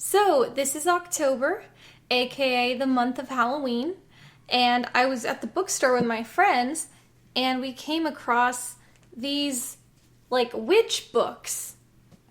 So, this is October, aka the month of Halloween, and I was at the bookstore with my friends, and we came across these, witch books.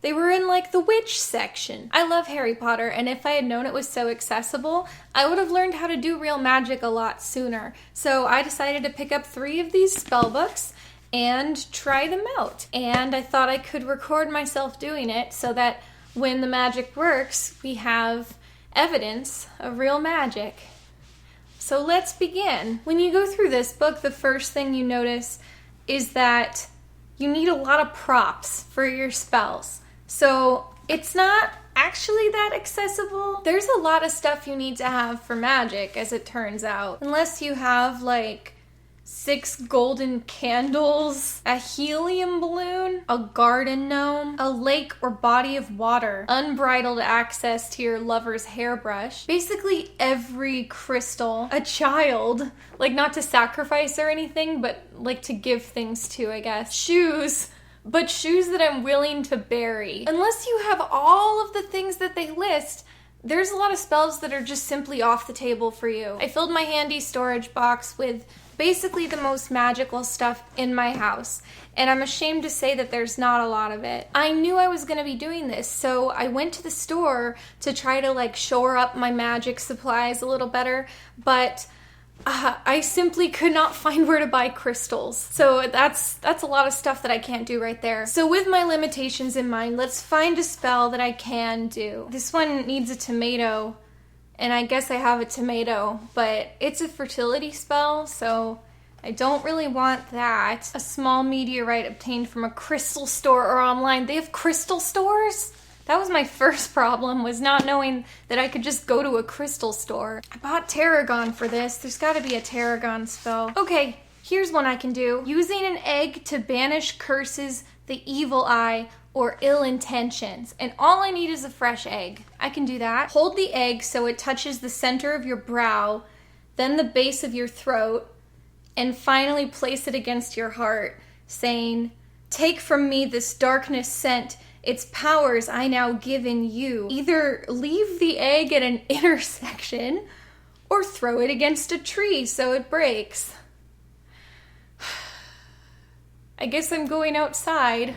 They were in, the witch section. I love Harry Potter, and if I had known it was so accessible, I would have learned how to do real magic a lot sooner. So I decided to pick up 3 of these spell books and try them out. And I thought I could record myself doing it so that when the magic works, we have evidence of real magic. So let's begin. When you go through this book, the first thing you notice is that you need a lot of props for your spells. So it's not actually that accessible. There's a lot of stuff you need to have for magic, as it turns out. Unless you have 6 golden candles, a helium balloon, a garden gnome, a lake or body of water, unbridled access to your lover's hairbrush, basically every crystal, a child, not to sacrifice or anything, but to give things to, I guess, shoes, but shoes that I'm willing to bury. Unless you have all of the things that they list, there's a lot of spells that are just simply off the table for you. I filled my handy storage box with basically the most magical stuff in my house, and I'm ashamed to say that there's not a lot of it. I knew I was going to be doing this, so I went to the store to try to shore up my magic supplies a little better, but I simply could not find where to buy crystals. So that's a lot of stuff that I can't do right there. So with my limitations in mind, let's find a spell that I can do. This one needs a tomato, and I guess I have a tomato, but it's a fertility spell, so I don't really want that. A small meteorite obtained from a crystal store or online. They have crystal stores? That was my first problem, was not knowing that I could just go to a crystal store. I bought tarragon for this. There's gotta be a tarragon spell. Okay, here's one I can do. Using an egg to banish curses, the evil eye, or ill intentions. And all I need is a fresh egg. I can do that. Hold the egg so it touches the center of your brow, then the base of your throat, and finally place it against your heart, saying, "Take from me this darkness sent, its powers I now give in you." Either leave the egg at an intersection or throw it against a tree so it breaks. I guess I'm going outside.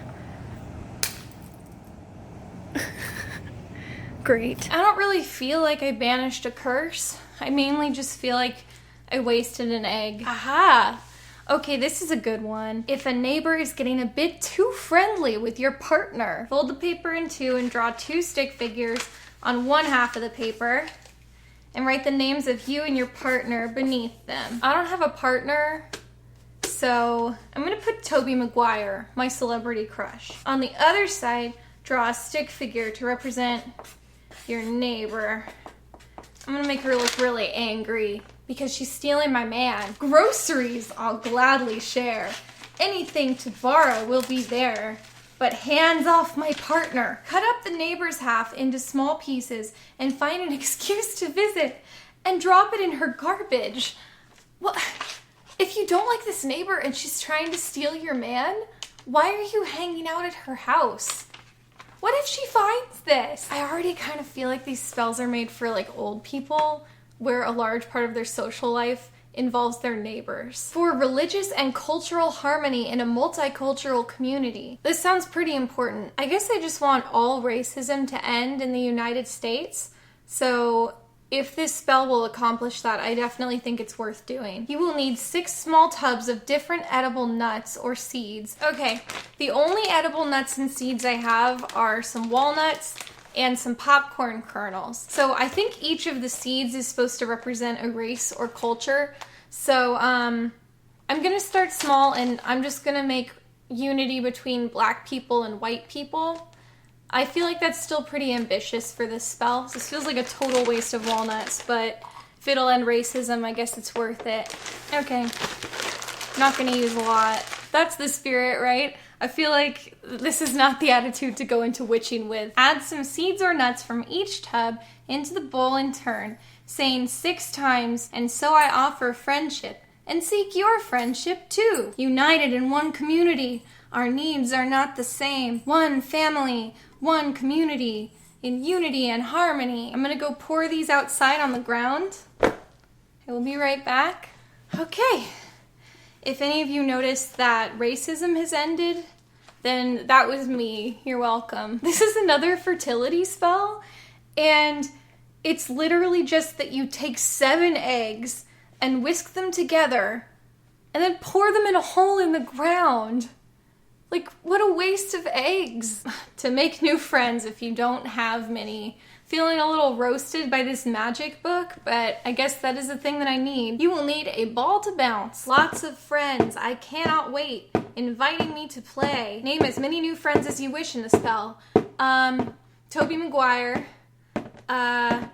Great. I don't really feel like I banished a curse. I mainly just feel like I wasted an egg. Aha! Okay, this is a good one. If a neighbor is getting a bit too friendly with your partner, fold the paper in 2 and draw 2 stick figures on one half of the paper and write the names of you and your partner beneath them. I don't have a partner, so I'm gonna put Tobey Maguire, my celebrity crush. On the other side, draw a stick figure to represent your neighbor. I'm gonna make her look really angry because she's stealing my man. Groceries I'll gladly share. Anything to borrow will be there, but hands off my partner. Cut up the neighbor's half into small pieces and find an excuse to visit and drop it in her garbage. Well, if you don't like this neighbor and she's trying to steal your man, why are you hanging out at her house? What if she finds this? I already kind of feel like these spells are made for old people, where a large part of their social life involves their neighbors. For religious and cultural harmony in a multicultural community. This sounds pretty important. I guess I just want all racism to end in the United States, so if this spell will accomplish that, I definitely think it's worth doing. You will need 6 small tubs of different edible nuts or seeds. Okay, the only edible nuts and seeds I have are some walnuts and some popcorn kernels. So I think each of the seeds is supposed to represent a race or culture. So I'm gonna start small, and I'm just gonna make unity between black people and white people. I feel like that's still pretty ambitious for this spell. This feels like a total waste of walnuts, but if it'll end racism, I guess it's worth it. Okay, not gonna use a lot. That's the spirit, right? I feel like this is not the attitude to go into witching with. Add some seeds or nuts from each tub into the bowl in turn, saying 6 times, "And so I offer friendship, and seek your friendship too. United in one community, our needs are not the same. One family, one community, in unity and harmony. I'm gonna go pour these outside on the ground. I will be right back. Okay. If any of you noticed that racism has ended, then that was me. You're welcome. This is another fertility spell, and it's literally just that you take 7 eggs and whisk them together and then pour them in a hole in the ground. Like, what a waste of eggs. To make new friends if you don't have many. Feeling a little roasted by this magic book, but I guess that is the thing that I need. You will need a ball to bounce, lots of friends, I cannot wait, inviting me to play. Name as many new friends as you wish in the spell. Tobey Maguire, the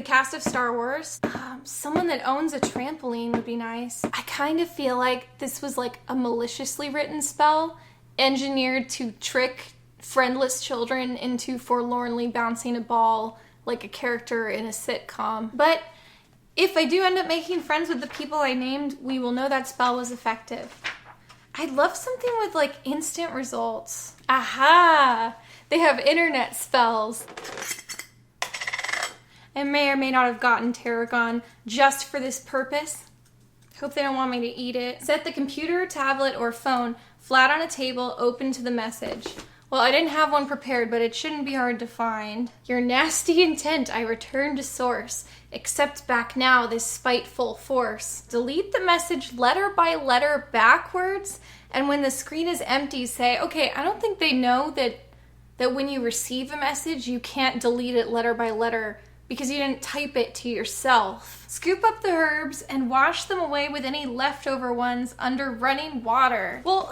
cast of Star Wars. Someone that owns a trampoline would be nice. I kind of feel like this was like a maliciously written spell, engineered to trick friendless children into forlornly bouncing a ball like a character in a sitcom. But if I do end up making friends with the people I named, we will know that spell was effective. I'd love something with like instant results. Aha! They have internet spells. I may or may not have gotten tarragon just for this purpose. Hope they don't want me to eat it. Set the computer, tablet, or phone flat on a table open to the message. Well, I didn't have one prepared, but it shouldn't be hard to find. Your nasty intent, I return to source. Accept back now this spiteful force. Delete the message letter by letter backwards, and when the screen is empty, say, okay, I don't think they know that when you receive a message, you can't delete it letter by letter because you didn't type it to yourself. Scoop up the herbs and wash them away with any leftover ones under running water. Well,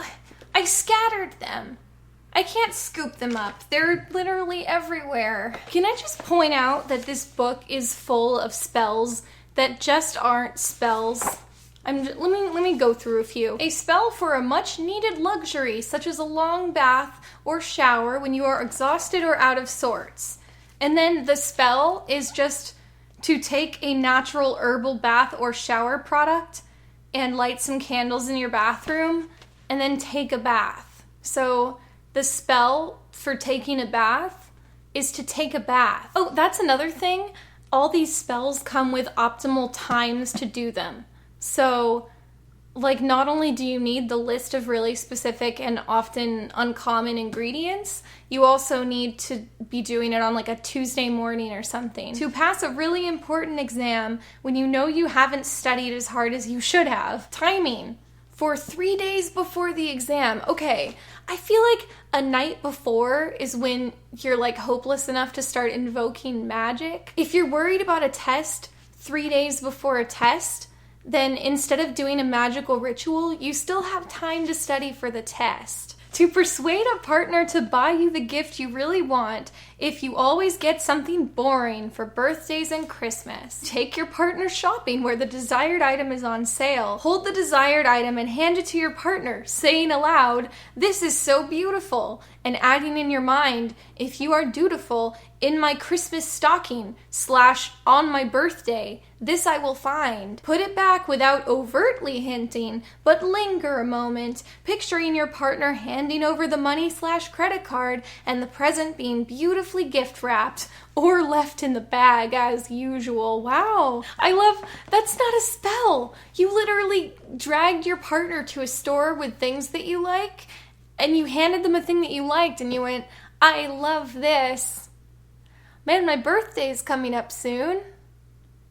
I scattered them. I can't scoop them up. They're literally everywhere. Can I just point out that this book is full of spells that just aren't spells? Let me go through a few. A spell for a much needed luxury, such as a long bath or shower when you are exhausted or out of sorts. And then the spell is just to take a natural herbal bath or shower product and light some candles in your bathroom and then take a bath. So the spell for taking a bath is to take a bath. Oh, that's another thing. All these spells come with optimal times to do them. So, like, not only do you need the list of really specific and often uncommon ingredients, you also need to be doing it on like a Tuesday morning or something. To pass a really important exam when you know you haven't studied as hard as you should have. Timing. For 3 days before the exam. Okay, I feel like a night before is when you're like hopeless enough to start invoking magic. If you're worried about a test 3 days before a test, then instead of doing a magical ritual, you still have time to study for the test. To persuade a partner to buy you the gift you really want, if you always get something boring for birthdays and Christmas. Take your partner shopping where the desired item is on sale. Hold the desired item and hand it to your partner, saying aloud, "This is so beautiful," and adding in your mind, "If you are dutiful, in my Christmas stocking / on my birthday, this I will find." Put it back without overtly hinting, but linger a moment, picturing your partner handing over the money / credit card and the present being beautifully gift wrapped or left in the bag as usual. Wow, I love, that's not a spell. You literally dragged your partner to a store with things that you like and you handed them a thing that you liked and you went, "I love this. Man, my birthday's coming up soon."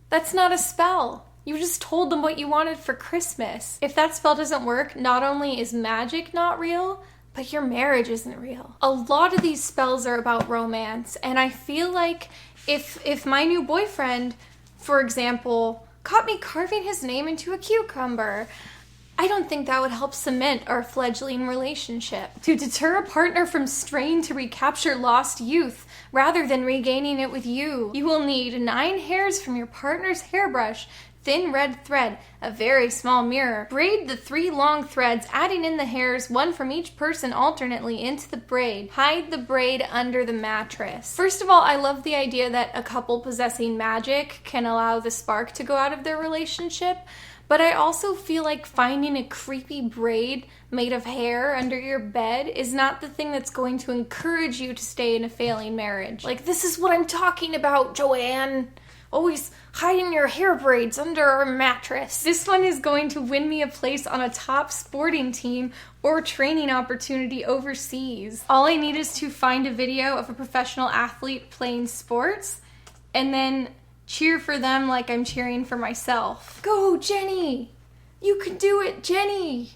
That's not a spell. You just told them what you wanted for Christmas. If that spell doesn't work, not only is magic not real, but your marriage isn't real. A lot of these spells are about romance, and I feel like if my new boyfriend, for example, caught me carving his name into a cucumber, I don't think that would help cement our fledgling relationship. To deter a partner from straying to recapture lost youth rather than regaining it with you, you will need 9 hairs from your partner's hairbrush, thin red thread, a very small mirror. Braid the 3 long threads, adding in the hairs, 1 from each person alternately, into the braid. Hide the braid under the mattress. First of all, I love the idea that a couple possessing magic can allow the spark to go out of their relationship, But I also feel like finding a creepy braid made of hair under your bed is not the thing that's going to encourage you to stay in a failing marriage. Like, this is what I'm talking about, Joanne. Always hiding your hair braids under our mattress. This one is going to win me a place on a top sporting team or training opportunity overseas. All I need is to find a video of a professional athlete playing sports and then cheer for them like I'm cheering for myself. Go, Jenny! You can do it, Jenny!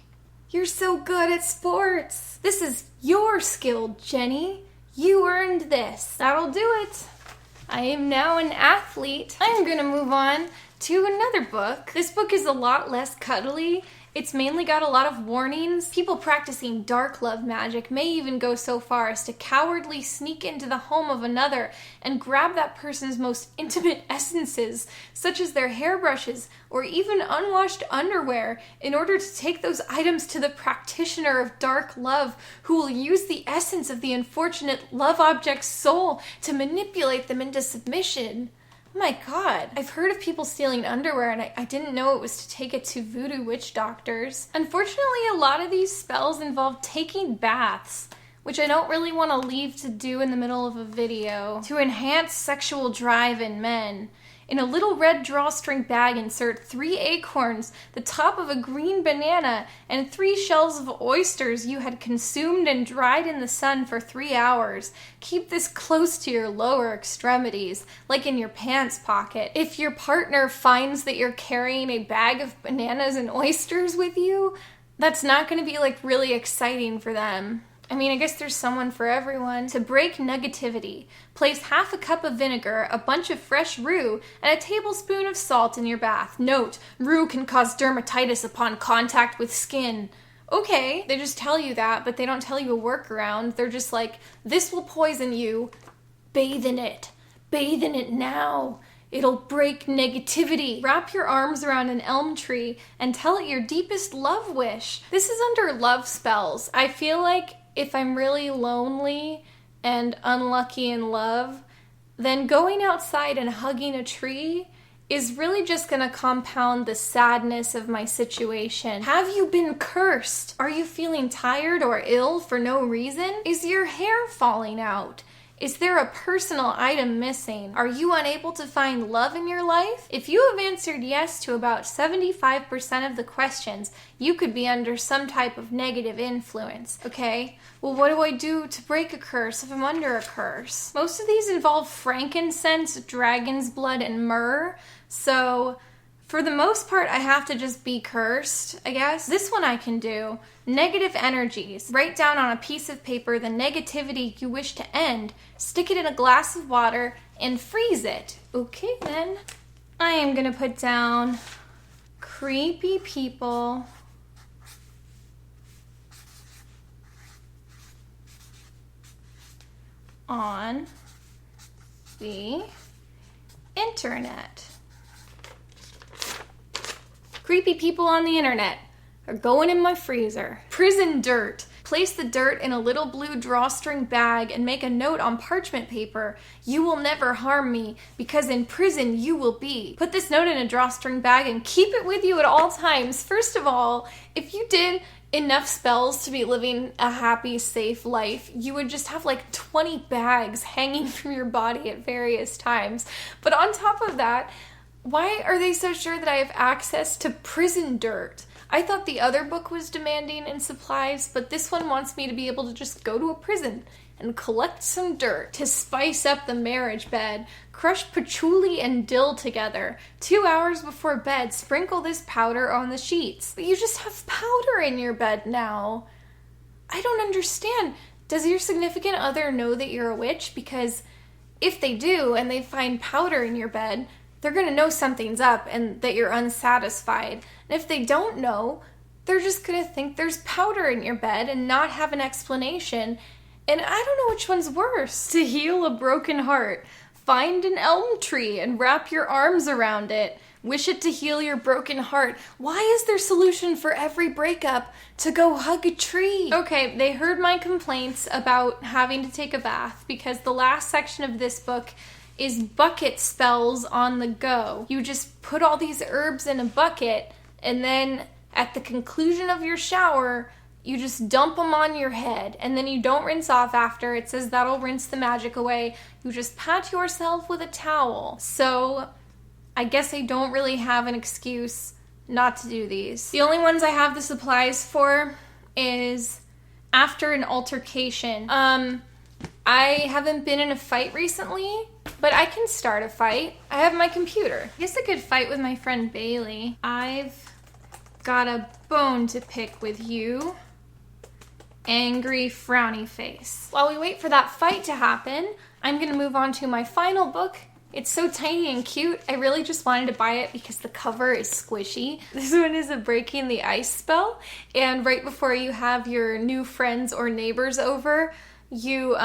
You're so good at sports. This is your skill, Jenny. You earned this. That'll do it. I am now an athlete. I'm gonna move on to another book. This book is a lot less cuddly. It's mainly got a lot of warnings. People practicing dark love magic may even go so far as to cowardly sneak into the home of another and grab that person's most intimate essences, such as their hairbrushes or even unwashed underwear, in order to take those items to the practitioner of dark love, who will use the essence of the unfortunate love object's soul to manipulate them into submission. Oh my god, I've heard of people stealing underwear and I didn't know it was to take it to voodoo witch doctors. Unfortunately, a lot of these spells involve taking baths, which I don't really want to leave to do in the middle of a video. To enhance sexual drive in men. In a little red drawstring bag, insert 3 acorns, the top of a green banana, and 3 shells of oysters you had consumed and dried in the sun for 3 hours. Keep this close to your lower extremities, like in your pants pocket. If your partner finds that you're carrying a bag of bananas and oysters with you, that's not going to be like really exciting for them. I mean, I guess there's someone for everyone. To break negativity, place half a cup of vinegar, a bunch of fresh rue, and a tablespoon of salt in your bath. Note, rue can cause dermatitis upon contact with skin. Okay, they just tell you that, but they don't tell you a workaround. They're just like, this will poison you. Bathe in it. Bathe in it now. It'll break negativity. Wrap your arms around an elm tree and tell it your deepest love wish. This is under love spells. I feel like if I'm really lonely and unlucky in love, then going outside and hugging a tree is really just gonna compound the sadness of my situation. Have you been cursed? Are you feeling tired or ill for no reason? Is your hair falling out? Is there a personal item missing? Are you unable to find love in your life? If you have answered yes to about 75% of the questions, you could be under some type of negative influence, okay? Well, what do I do to break a curse if I'm under a curse? Most of these involve frankincense, dragon's blood, and myrrh, so for the most part, I have to just be cursed, I guess. This one I can do. Negative energies. Write down on a piece of paper the negativity you wish to end, stick it in a glass of water, and freeze it. Okay, then. I am gonna put down creepy people on the internet. Creepy people on the internet are going in my freezer. Prison dirt. Place the dirt in a little blue drawstring bag and make a note on parchment paper. You will never harm me, because in prison you will be. Put this note in a drawstring bag and keep it with you at all times. First of all, if you did enough spells to be living a happy, safe life, you would just have like 20 bags hanging from your body at various times. But on top of that, why are they so sure that I have access to prison dirt? I thought the other book was demanding in supplies, but this one wants me to be able to just go to a prison and collect some dirt to spice up the marriage bed. Crush patchouli and dill together. 2 hours before bed, sprinkle this powder on the sheets. But you just have powder in your bed now. I don't understand. Does your significant other know that you're a witch? Because if they do and they find powder in your bed, they're going to know something's up and that you're unsatisfied. And if they don't know, they're just going to think there's powder in your bed and not have an explanation. And I don't know which one's worse. To heal a broken heart, find an elm tree and wrap your arms around it. Wish it to heal your broken heart. Why is their solution for every breakup to go hug a tree? Okay, they heard my complaints about having to take a bath, because the last section of this book is bucket spells on the go. You just put all these herbs in a bucket and then at the conclusion of your shower, you just dump them on your head, and then you don't rinse off after. It says that'll rinse the magic away. You just pat yourself with a towel. So I guess I don't really have an excuse not to do these. The only ones I have the supplies for is after an altercation. I haven't been in a fight recently, but I can start a fight. I have my computer. I guess I could fight with my friend Bailey. I've got a bone to pick with you. Angry, frowny face. While we wait for that fight to happen, I'm gonna move on to my final book. It's so tiny and cute. I really just wanted to buy it because the cover is squishy. This one is a breaking the ice spell, and right before you have your new friends or neighbors over, you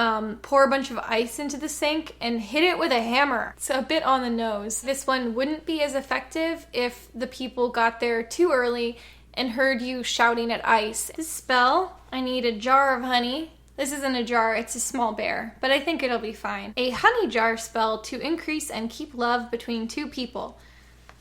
pour a bunch of ice into the sink and hit it with a hammer. It's a bit on the nose. This one wouldn't be as effective if the people got there too early and heard you shouting at ice. This spell, I need a jar of honey. This isn't a jar, it's a small bear, but I think it'll be fine. A honey jar spell to increase and keep love between two people.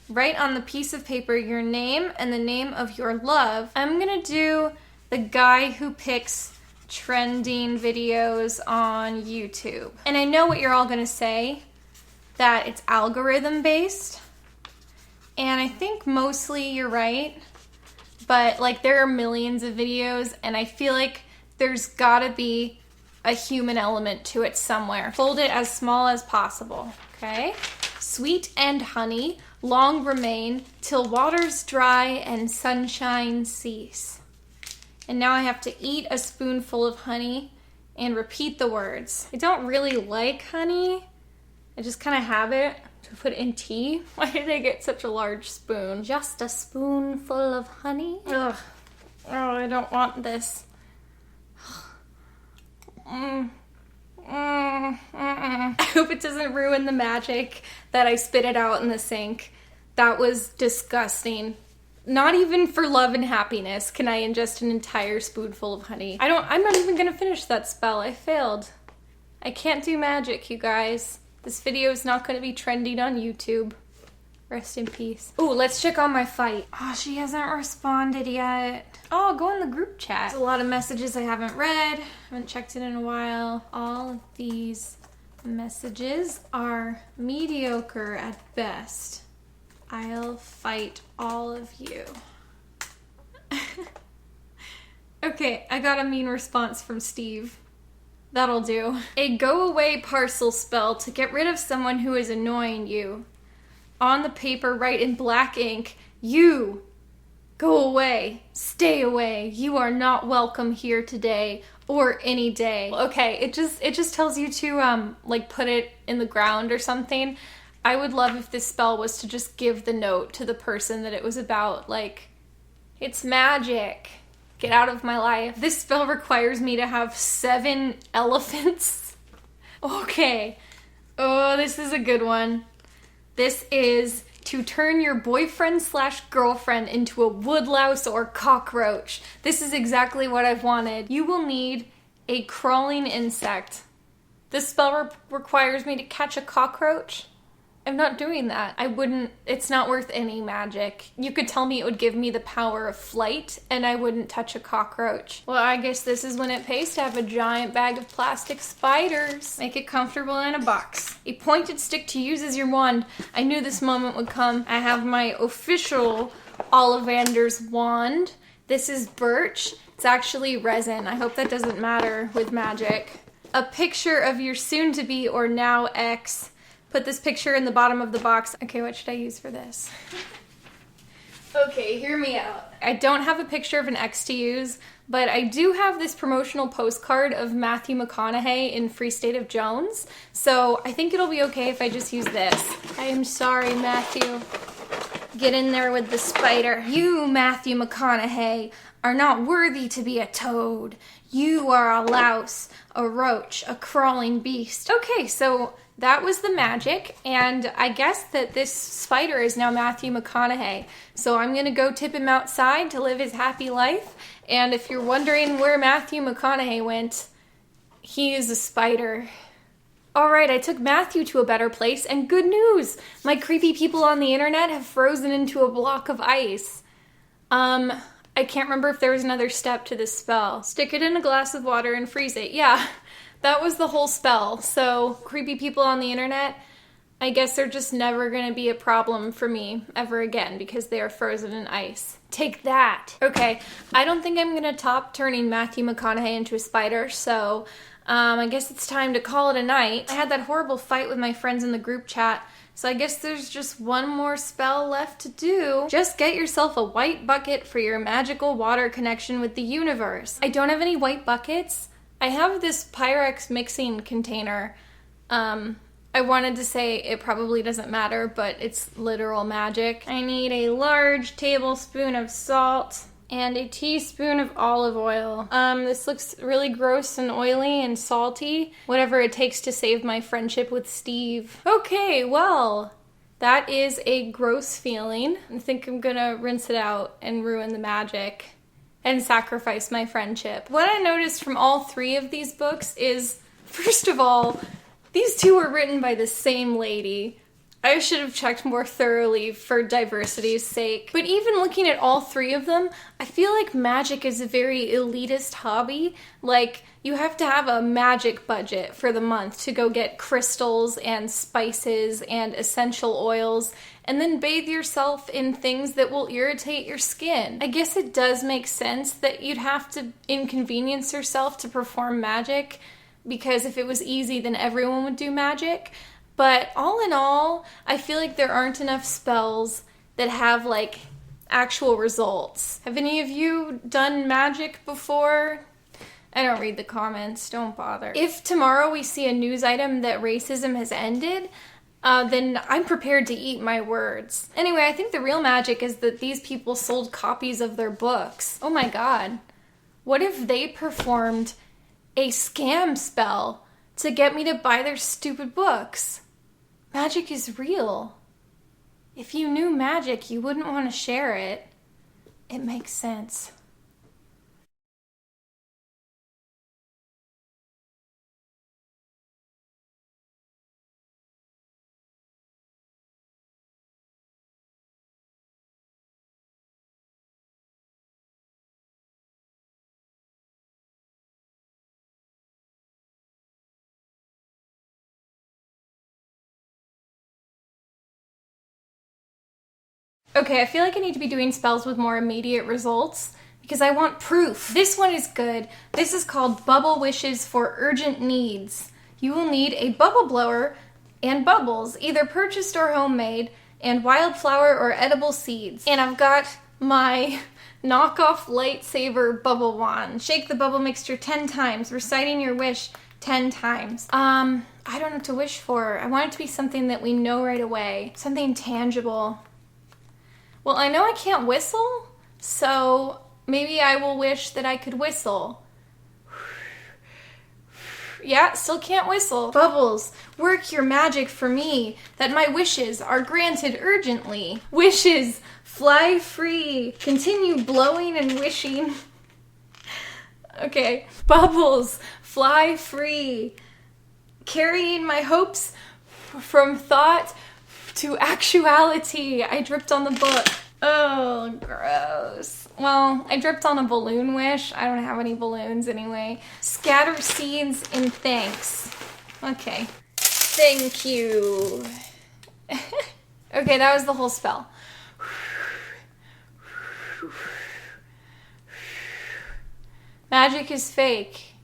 Write on the piece of paper your name and the name of your love. I'm gonna do the guy who picks trending videos on YouTube. And I know what you're all gonna say, that it's algorithm based. And I think mostly you're right, but like there are millions of videos and I feel like there's gotta be a human element to it somewhere. Fold it as small as possible, okay? Sweet and honey long remain till waters dry and sunshine cease. And now I have to eat a spoonful of honey and repeat the words. I don't really like honey. I just kind of have it to put in tea. Why did I get such a large spoon? Just a spoonful of honey? Ugh. Oh, I don't want this. I hope it doesn't ruin the magic that I spit it out in the sink. That was disgusting. Not even for love and happiness can I ingest an entire spoonful of honey. I'm not even gonna finish that spell. I failed. I can't do magic, you guys. This video is not gonna be trending on YouTube. Rest in peace. Ooh, let's check on my fight. Oh, she hasn't responded yet. Oh, go in the group chat. There's a lot of messages I haven't read. Haven't checked it in a while. All of these messages are mediocre at best. I'll fight all of you. Okay, I got a mean response from Steve. That'll do. A go away parcel spell to get rid of someone who is annoying you. On the paper, write in black ink, you, go away, stay away, you are not welcome here today or any day. Okay, it just tells you to like put it in the ground or something. I would love if this spell was to just give the note to the person that it was about, like, it's magic, get out of my life. This spell requires me to have 7 elephants. Okay, oh, this is a good one. This is to turn your boyfriend/girlfriend into a woodlouse or cockroach. This is exactly what I've wanted. You will need a crawling insect. This spell requires me to catch a cockroach. I'm not doing that. It's not worth any magic. You could tell me it would give me the power of flight and I wouldn't touch a cockroach. Well, I guess this is when it pays to have a giant bag of plastic spiders. Make it comfortable in a box. A pointed stick to use as your wand. I knew this moment would come. I have my official Ollivander's wand. This is birch. It's actually resin. I hope that doesn't matter with magic. A picture of your soon-to-be or now ex. Put this picture in the bottom of the box. Okay, what should I use for this? Okay, hear me out. I don't have a picture of an ex to use, but I do have this promotional postcard of Matthew McConaughey in Free State of Jones, so I think it'll be okay if I just use this. I am sorry, Matthew. Get in there with the spider. You, Matthew McConaughey, are not worthy to be a toad. You are a louse, a roach, a crawling beast. Okay, so that was the magic, and I guess that this spider is now Matthew McConaughey. So I'm gonna go tip him outside to live his happy life, and if you're wondering where Matthew McConaughey went, he is a spider. Alright, I took Matthew to a better place, and good news! My creepy people on the internet have frozen into a block of ice. I can't remember if there was another step to this spell. Stick it in a glass of water and freeze it. Yeah, that was the whole spell. So creepy people on the internet, I guess they're just never gonna be a problem for me ever again because they are frozen in ice. Take that. Okay, I don't think I'm gonna top turning Matthew McConaughey into a spider, so I guess it's time to call it a night. I had that horrible fight with my friends in the group chat, so I guess there's just one more spell left to do. Just get yourself a white bucket for your magical water connection with the universe. I don't have any white buckets. I have this Pyrex mixing container. I wanted to say it probably doesn't matter, but it's literal magic. I need a large tablespoon of salt and a teaspoon of olive oil. This looks really gross and oily and salty. Whatever it takes to save my friendship with Steve. Okay, well, that is a gross feeling. I think I'm gonna rinse it out and ruin the magic and sacrifice my friendship. What I noticed from all three of these books is, first of all, these two were written by the same lady. I should have checked more thoroughly for diversity's sake. But even looking at all three of them, I feel like magic is a very elitist hobby. Like, you have to have a magic budget for the month to go get crystals and spices and essential oils, and then bathe yourself in things that will irritate your skin. I guess it does make sense that you'd have to inconvenience yourself to perform magic, because if it was easy, then everyone would do magic. But all in all, I feel like there aren't enough spells that have, like, actual results. Have any of you done magic before? I don't read the comments, don't bother. If tomorrow we see a news item that racism has ended, then I'm prepared to eat my words. Anyway, I think the real magic is that these people sold copies of their books. Oh my god. What if they performed a scam spell to get me to buy their stupid books? Magic is real. If you knew magic, you wouldn't want to share it. It makes sense. Okay, I feel like I need to be doing spells with more immediate results because I want proof. This one is good. This is called Bubble Wishes for Urgent Needs. You will need a bubble blower and bubbles, either purchased or homemade, and wildflower or edible seeds. And I've got my knockoff lightsaber bubble wand. Shake the bubble mixture 10 times, reciting your wish 10 times. I don't know what to wish for. I want it to be something that we know right away. Something tangible. Well, I know I can't whistle, so maybe I will wish that I could whistle. Yeah, still can't whistle. Bubbles, work your magic for me, that my wishes are granted urgently. Wishes, fly free, continue blowing and wishing. Okay, bubbles, fly free, carrying my hopes from thought to actuality. I dripped on the book. Oh, gross. Well, I dripped on a balloon wish. I don't have any balloons anyway. Scatter seeds in thanks. Okay. Thank you. Okay, that was the whole spell. Magic is fake.